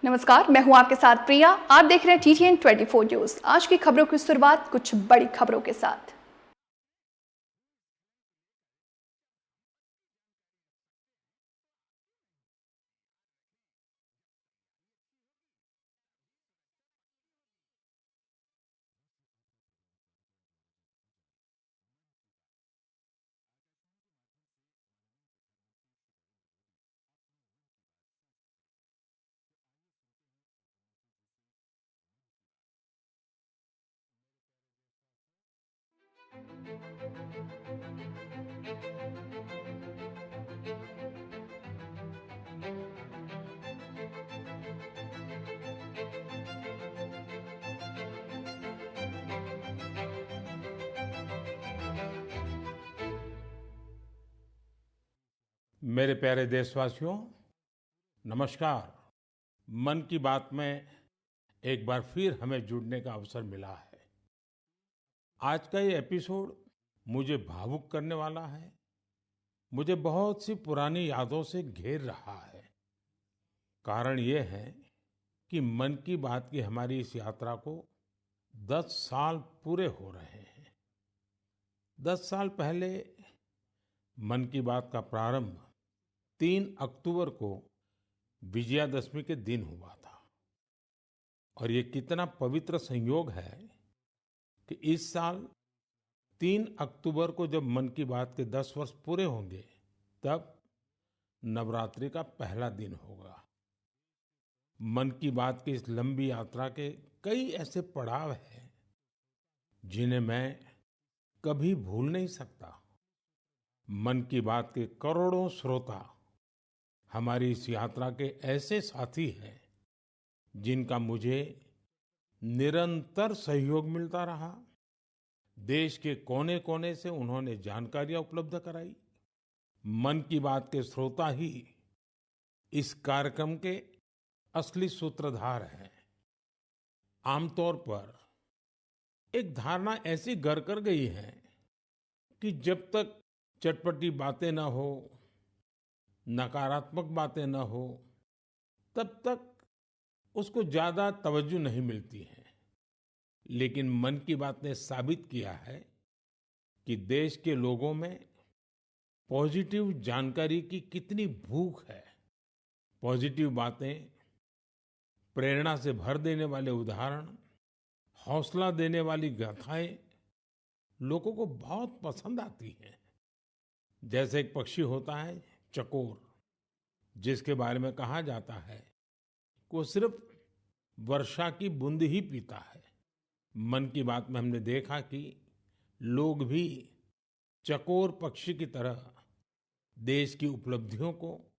नमस्कार, मैं हूं आपके साथ प्रिया। आप देख रहे हैं TTN 24 न्यूज। आज की खबरों की शुरुआत कुछ बड़ी खबरों के साथ। मेरे प्यारे देशवासियों, नमस्कार। मन की बात में एक बार फिर हमें जुड़ने का अवसर मिला है। आज का ये एपिसोड मुझे भावुक करने वाला है। मुझे बहुत सी पुरानी यादों से घेर रहा है। कारण ये है कि मन की बात की हमारी इस यात्रा को 10 साल पूरे हो रहे हैं। 10 साल पहले मन की बात का प्रारंभ 3 अक्टूबर को विजयादशमी के दिन हुआ था। और ये कितना पवित्र संयोग है कि इस साल 3 अक्टूबर को जब मन की बात के 10 वर्ष पूरे होंगे, तब नवरात्रि का पहला दिन होगा। मन की बात की इस लंबी यात्रा के कई ऐसे पड़ाव हैं जिन्हें मैं कभी भूल नहीं सकता। मन की बात के करोड़ों श्रोता हमारी इस यात्रा के ऐसे साथी हैं जिनका मुझे निरंतर सहयोग मिलता रहा। देश के कोने कोने से उन्होंने जानकारियां उपलब्ध कराई। मन की बात के श्रोता ही इस कार्यक्रम के असली सूत्रधार हैं। आमतौर पर एक धारणा ऐसी घर कर गई है कि जब तक चटपटी बातें न हो, नकारात्मक बातें न हो, तब तक उसको ज्यादा तवज्जो नहीं मिलती है। लेकिन मन की बात ने साबित किया है कि देश के लोगों में पॉजिटिव जानकारी की कितनी भूख है। पॉजिटिव बातें, प्रेरणा से भर देने वाले उदाहरण, हौसला देने वाली गाथाएं लोगों को बहुत पसंद आती हैं। जैसे एक पक्षी होता है चकोर, जिसके बारे में कहा जाता है कि वो सिर्फ वर्षा की बूंद ही पीता है। मन की बात में हमने देखा कि लोग भी चकोर पक्षी की तरह देश की उपलब्धियों को,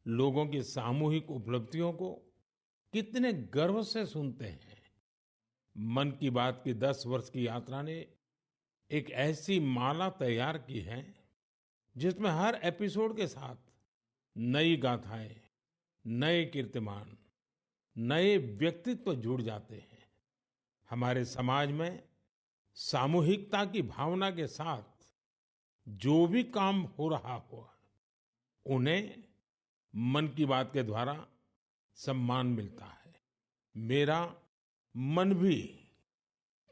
लोगों की सामूहिक उपलब्धियों को कितने गर्व से सुनते हैं। मन की बात की 10 वर्ष की यात्रा ने एक ऐसी माला तैयार की है जिसमें हर एपिसोड के साथ नई गाथाएं, नए कीर्तिमान, नए व्यक्तित्व जुड़ जाते हैं। हमारे समाज में सामूहिकता की भावना के साथ जो भी काम हो रहा हो, उन्हें मन की बात के द्वारा सम्मान मिलता है। मेरा मन भी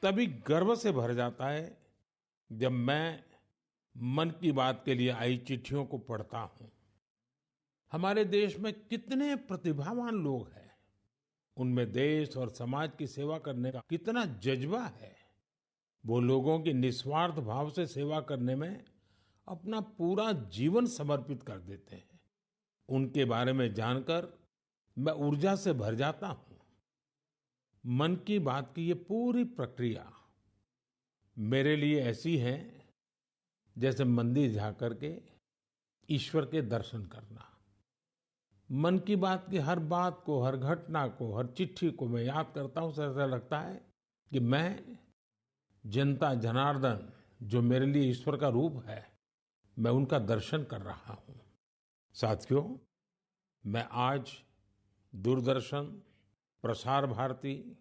तभी गर्व से भर जाता है जब मैं मन की बात के लिए आई चिट्ठियों को पढ़ता हूं। हमारे देश में कितने प्रतिभावान लोग हैं। उनमें देश और समाज की सेवा करने का कितना जज्बा है। वो लोगों की निस्वार्थ भाव से सेवा करने में अपना पूरा जीवन समर्पित कर देते हैं। उनके बारे में जानकर मैं ऊर्जा से भर जाता हूं। मन की बात की ये पूरी प्रक्रिया मेरे लिए ऐसी है जैसे मंदिर जाकर के ईश्वर के दर्शन करना। मन की बात की हर बात को, हर घटना को, हर चिट्ठी को मैं याद करता हूं, तो ऐसा लगता है कि मैं जनता जनार्दन, जो मेरे लिए ईश्वर का रूप है, मैं उनका दर्शन कर रहा हूं। साथियों, मैं आज दूरदर्शन, प्रसार भारती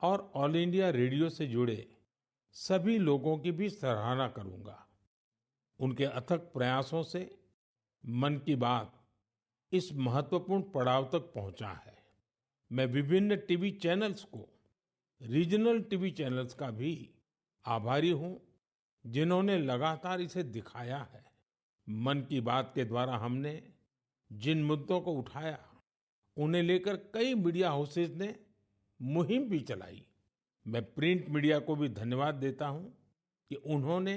और ऑल इंडिया रेडियो से जुड़े सभी लोगों की भी सराहना करूंगा। उनके अथक प्रयासों से मन की बात इस महत्वपूर्ण पड़ाव तक पहुंचा है। मैं विभिन्न टीवी चैनल्स को, रीजनल टीवी चैनल्स का भी आभारी हूं, जिन्होंने लगातार इसे दिखाया है। मन की बात के द्वारा हमने जिन मुद्दों को उठाया, उन्हें लेकर कई मीडिया हाउसेस ने मुहिम भी चलाई। मैं प्रिंट मीडिया को भी धन्यवाद देता हूं कि उन्होंने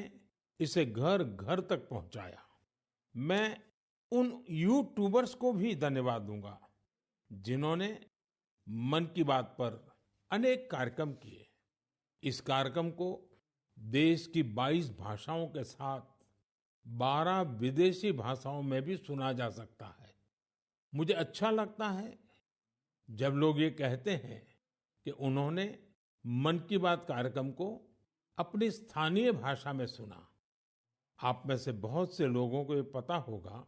इसे घर घर तक पहुंचाया। मैं उन यूट्यूबर्स को भी धन्यवाद दूंगा जिन्होंने मन की बात पर अनेक कार्यक्रम किए। इस कार्यक्रम को देश की 22 भाषाओं के साथ 12 विदेशी भाषाओं में भी सुना जा सकता है। मुझे अच्छा लगता है जब लोग ये कहते हैं कि उन्होंने मन की बात कार्यक्रम को अपनी स्थानीय भाषा में सुना। आप में से बहुत से लोगों को ये पता होगा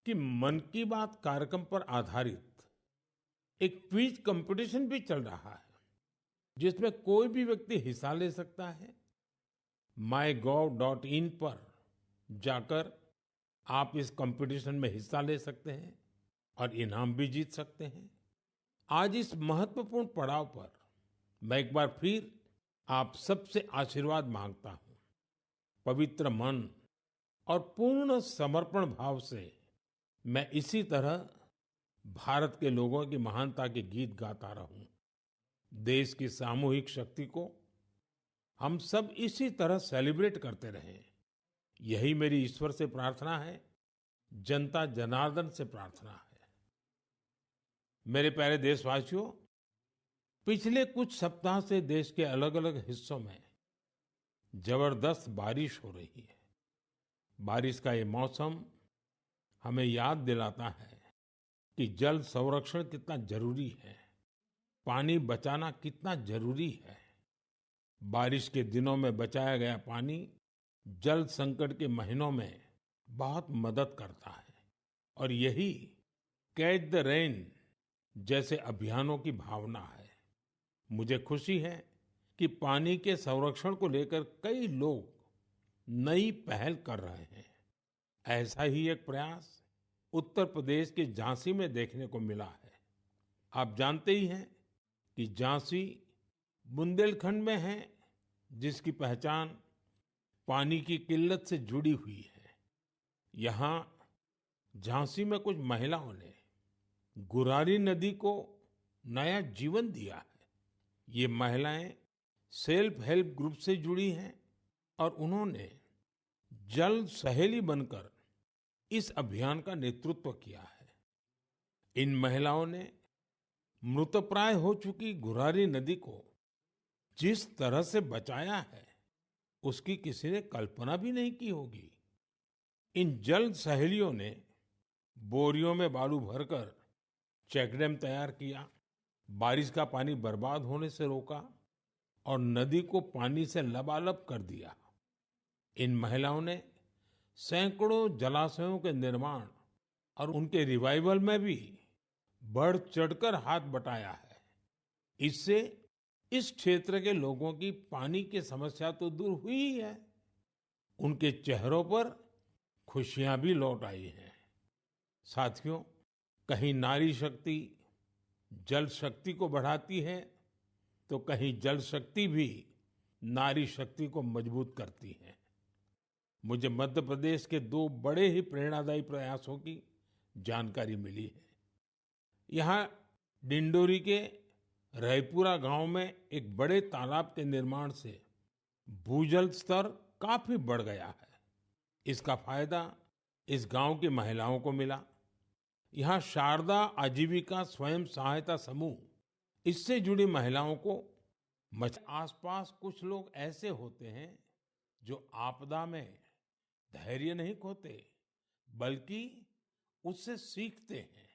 कि मन की बात कार्यक्रम पर आधारित एक क्विज कंपटीशन भी चल रहा है, जिसमें कोई भी व्यक्ति हिस्सा ले सकता है। mygov.in पर जाकर आप इस कंपटीशन में हिस्सा ले सकते हैं और इनाम भी जीत सकते हैं। आज इस महत्वपूर्ण पड़ाव पर मैं एक बार फिर आप सबसे आशीर्वाद मांगता हूं। पवित्र मन और पूर्ण समर्पण भाव से मैं इसी तरह भारत के लोगों की महानता के गीत गाता रहूं। देश की सामूहिक शक्ति को हम सब इसी तरह सेलिब्रेट करते रहें, यही मेरी ईश्वर से प्रार्थना है, जनता जनार्दन से प्रार्थना है। मेरे प्यारे देशवासियों, पिछले कुछ सप्ताह से देश के अलग अलग हिस्सों में जबरदस्त बारिश हो रही है। बारिश का ये मौसम हमें याद दिलाता है कि जल संरक्षण कितना जरूरी है, पानी बचाना कितना जरूरी है। बारिश के दिनों में बचाया गया पानी जल संकट के महीनों में बहुत मदद करता है और यही कैच द रेन जैसे अभियानों की भावना है। मुझे खुशी है कि पानी के संरक्षण को लेकर कई लोग नई पहल कर रहे हैं। ऐसा ही एक प्रयास उत्तर प्रदेश के झांसी में देखने को मिला है। आप जानते ही हैं कि झांसी बुंदेलखंड में है, जिसकी पहचान पानी की किल्लत से जुड़ी हुई है। यहाँ झांसी में कुछ महिलाओं ने गुरारी नदी को नया जीवन दिया है। ये महिलाएं सेल्फ हेल्प ग्रुप से जुड़ी हैं और उन्होंने जल सहेली बनकर इस अभियान का नेतृत्व किया है। इन महिलाओं ने मृतप्राय हो चुकी गुरारी नदी को जिस तरह से बचाया है, उसकी किसी ने कल्पना भी नहीं की होगी। इन जल सहेलियों ने बोरियों में बालू भरकर चेकडैम तैयार किया, बारिश का पानी बर्बाद होने से रोका और नदी को पानी से लबालब कर दिया। इन महिलाओं ने सैकड़ों जलाशयों के निर्माण और उनके रिवाइवल में भी बढ़ चढ़कर हाथ बटाया है। इससे इस क्षेत्र के लोगों की पानी की समस्या तो दूर हुई ही है, उनके चेहरों पर खुशियां भी लौट आई हैं। साथियों, कहीं नारी शक्ति जल शक्ति को बढ़ाती है, तो कहीं जल शक्ति भी नारी शक्ति को मजबूत करती है। मुझे मध्य प्रदेश के 2 बड़े ही प्रेरणादायी प्रयासों की जानकारी मिली है। यहाँ डिंडोरी के रायपुरा गांव में एक बड़े तालाब के निर्माण से भूजल स्तर काफी बढ़ गया है। इसका फायदा इस गांव की महिलाओं को मिला। यहाँ शारदा आजीविका स्वयं सहायता समूह इससे जुड़ी महिलाओं को आसपास कुछ लोग ऐसे होते हैं जो आपदा में धैर्य नहीं खोते, बल्कि उससे सीखते हैं।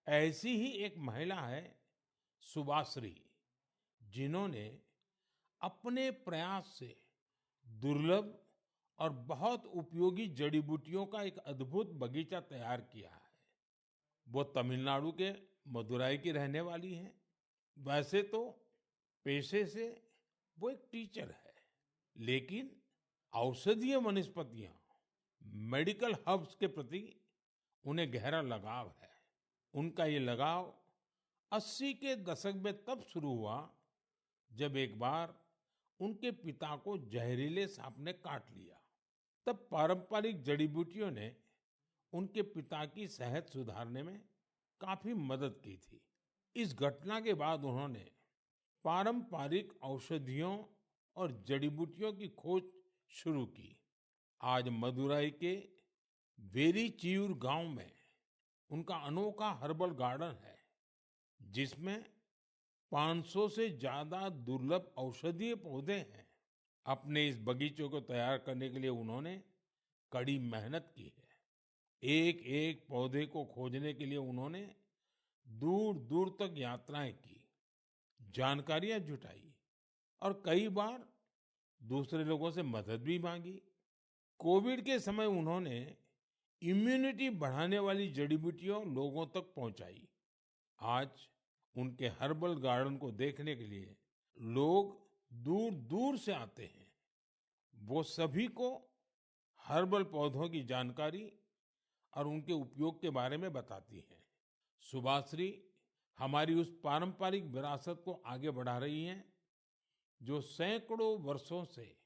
ऐसी ही एक महिला है सुभाश्री, जिन्होंने अपने प्रयास से दुर्लभ और बहुत उपयोगी जड़ी बूटियों का एक अद्भुत बगीचा तैयार किया है। वो तमिलनाडु के मदुराई की रहने वाली हैं। वैसे तो पेशे से वो एक टीचर है, लेकिन औषधीय वनस्पतियां, मेडिकल हर्ब्स के प्रति उन्हें गहरा लगाव है। उनका ये लगाव 80 के दशक में तब शुरू हुआ जब एक बार उनके पिता को जहरीले सांप ने काट लिया। तब पारंपरिक जड़ी बूटियों ने उनके पिता की सेहत सुधारने में काफी मदद की थी। इस घटना के बाद उन्होंने पारंपरिक औषधियों और जड़ी बूटियों की खोज शुरू की। आज मदुराई के वेरीचियूर गांव में उनका अनोखा हर्बल गार्डन है, जिसमें 500 से ज्यादा दुर्लभ औषधीय पौधे हैं। अपने इस बगीचे को तैयार करने के लिए उन्होंने कड़ी मेहनत की है। एक एक पौधे को खोजने के लिए उन्होंने दूर दूर तक यात्राएं की, जानकारियां जुटाई और कई बार दूसरे लोगों से मदद भी मांगी। कोविड के समय उन्होंने इम्यूनिटी बढ़ाने वाली जड़ी बूटियां लोगों तक पहुंचाई। आज उनके हर्बल गार्डन को देखने के लिए लोग दूर दूर से आते हैं। वो सभी को हर्बल पौधों की जानकारी और उनके उपयोग के बारे में बताती हैं। सुभाश्री हमारी उस पारंपरिक विरासत को आगे बढ़ा रही हैं, जो सैकड़ों वर्षों से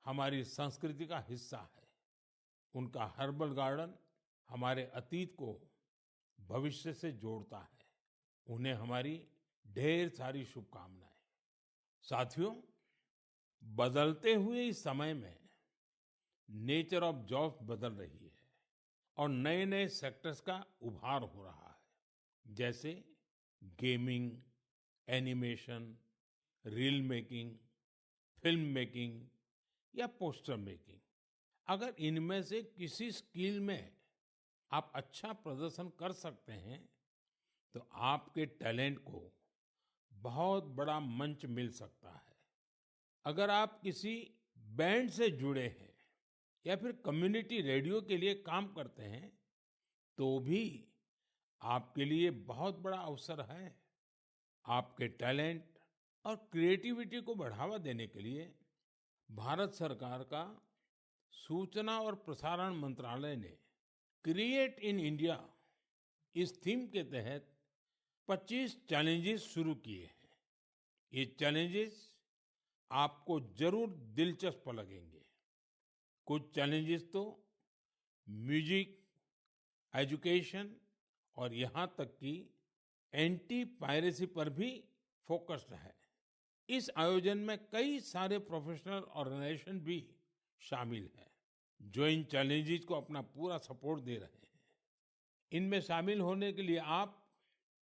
हमारी संस्कृति का हिस्सा है। उनका हर्बल गार्डन हमारे अतीत को भविष्य से जोड़ता है। उन्हें हमारी ढेर सारी शुभकामनाएं। साथियों, बदलते हुए इस समय में नेचर ऑफ जॉब्स बदल रही है और नए नए सेक्टर्स का उभार हो रहा है, जैसे gaming, animation, reel making, film making या पोस्टर मेकिंग। अगर इनमें से किसी स्किल में आप अच्छा प्रदर्शन कर सकते हैं, तो आपके टैलेंट को बहुत बड़ा मंच मिल सकता है। अगर आप किसी बैंड से जुड़े हैं या फिर कम्युनिटी रेडियो के लिए काम करते हैं, तो भी आपके लिए बहुत बड़ा अवसर है। आपके टैलेंट और क्रिएटिविटी को बढ़ावा देने के लिए भारत सरकार का सूचना और प्रसारण मंत्रालय ने क्रिएट इन इंडिया इस थीम के तहत 25 चैलेंजेस शुरू किए हैं। ये चैलेंजेस आपको जरूर दिलचस्प लगेंगे। कुछ चैलेंजेस तो म्यूजिक, एजुकेशन और यहाँ तक कि एंटी पायरेसी पर भी फोकस्ड है। इस आयोजन में कई सारे प्रोफेशनल ऑर्गेनाइजेशन भी शामिल हैं, जो इन चैलेंजेस को अपना पूरा सपोर्ट दे रहे हैं। इनमें शामिल होने के लिए आप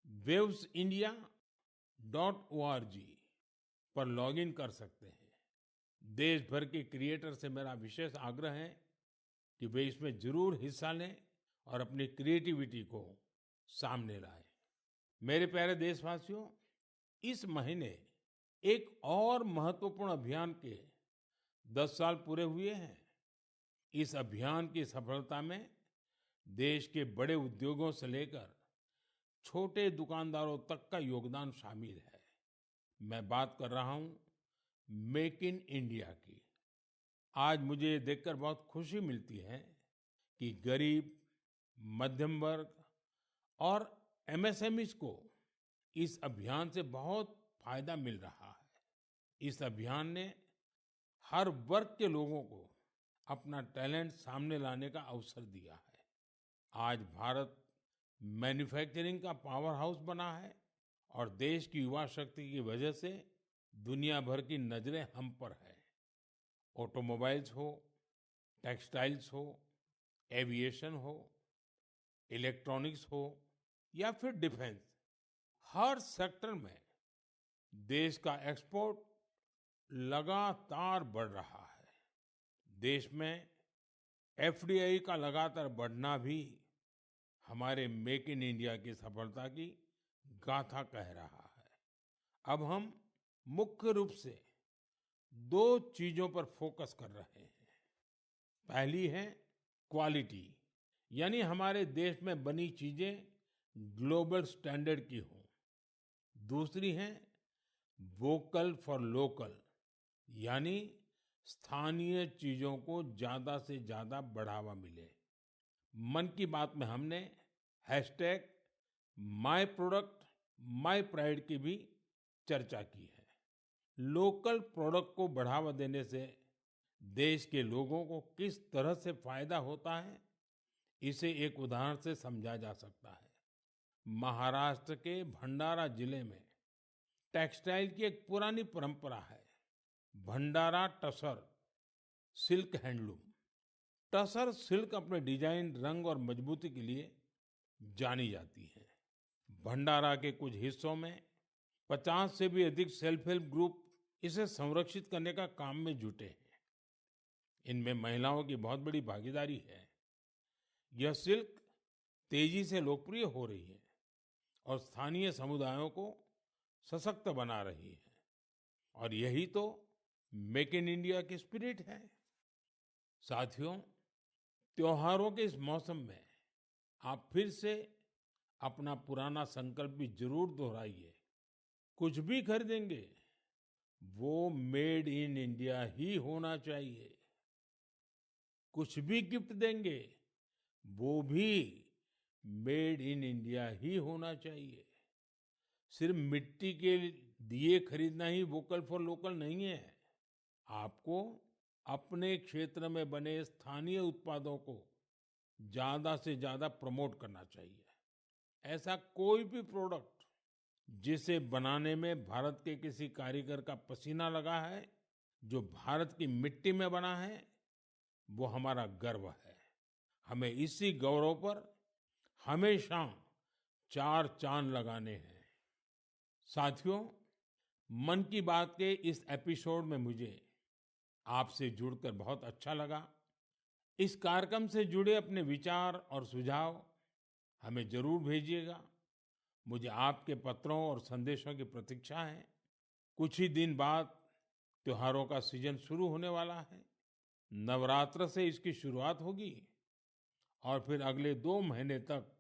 wavesindia.org पर लॉगिन कर सकते हैं। देश भर के क्रिएटर से मेरा विशेष आग्रह है कि वे इसमें जरूर हिस्सा लें और अपनी क्रिएटिविटी को सामने लाएं। मेरे प्यारे देशवासियों, इस महीने एक और महत्वपूर्ण अभियान के 10 साल पूरे हुए हैं। इस अभियान की सफलता में देश के बड़े उद्योगों से लेकर छोटे दुकानदारों तक का योगदान शामिल है। मैं बात कर रहा हूं मेक इन इंडिया की। आज मुझे ये देखकर बहुत खुशी मिलती है कि गरीब, मध्यम वर्ग और एमएसएमईज को इस अभियान से बहुत फायदा मिल रहा है। इस अभियान ने हर वर्ग के लोगों को अपना टैलेंट सामने लाने का अवसर दिया है। आज भारत मैन्युफैक्चरिंग का पावर हाउस बना है और देश की युवा शक्ति की वजह से दुनिया भर की नजरें हम पर है। ऑटोमोबाइल्स हो, टेक्सटाइल्स हो, एविएशन हो, इलेक्ट्रॉनिक्स हो या फिर डिफेंस, हर सेक्टर में देश का एक्सपोर्ट लगातार बढ़ रहा है। देश में एफडीआई का लगातार बढ़ना भी हमारे मेक इन इंडिया की सफलता की गाथा कह रहा है। अब हम मुख्य रूप से दो चीजों पर फोकस कर रहे हैं। पहली है क्वालिटी, यानी हमारे देश में बनी चीजें ग्लोबल स्टैंडर्ड की हों। दूसरी है वोकल फॉर लोकल, यानी स्थानीय चीजों को ज्यादा से ज्यादा बढ़ावा मिले। मन की बात में हमने hashtag my product my pride की भी चर्चा की है। लोकल प्रोडक्ट को बढ़ावा देने से देश के लोगों को किस तरह से फायदा होता है, इसे एक उदाहरण से समझा जा सकता है। महाराष्ट्र के भंडारा जिले में टेक्सटाइल की एक पुरानी परंपरा है, Bhandara tussar silk handloom. Tussar silk अपने डिजाइन, रंग और मजबूती के लिए जानी जाती है। भंडारा के कुछ हिस्सों में 50 से भी अधिक सेल्फ हेल्प ग्रुप इसे संरक्षित करने का काम में जुटे हैं। इनमें महिलाओं की बहुत बड़ी भागीदारी है। यह सिल्क तेजी से लोकप्रिय हो रही है और स्थानीय समुदायों को सशक्त बना रही है। और यही तो मेक इन इंडिया की स्पिरिट है। साथियों, त्योहारों के इस मौसम में आप फिर से अपना पुराना संकल्प भी जरूर दोहराइए। कुछ भी खरीदेंगे, वो मेड इन इंडिया ही होना चाहिए। कुछ भी गिफ्ट देंगे, वो भी मेड इन इंडिया ही होना चाहिए। सिर्फ मिट्टी के दिए खरीदना ही वोकल फॉर लोकल नहीं है। आपको अपने क्षेत्र में बने स्थानीय उत्पादों को ज्यादा से ज्यादा प्रमोट करना चाहिए। ऐसा कोई भी प्रोडक्ट जिसे बनाने में भारत के किसी कारीगर का पसीना लगा है, जो भारत की मिट्टी में बना है, वो हमारा गर्व है। हमें इसी गौरव पर हमेशा चार चांद लगाने हैं। साथियों, मन की बात के इस एपिसोड में मुझे आपसे जुड़कर बहुत अच्छा लगा। इस कार्यक्रम से जुड़े अपने विचार और सुझाव हमें जरूर भेजिएगा। मुझे आपके पत्रों और संदेशों की प्रतीक्षा है। कुछ ही दिन बाद त्योहारों का सीजन शुरू होने वाला है। नवरात्र से इसकी शुरुआत होगी और फिर अगले 2 महीने तक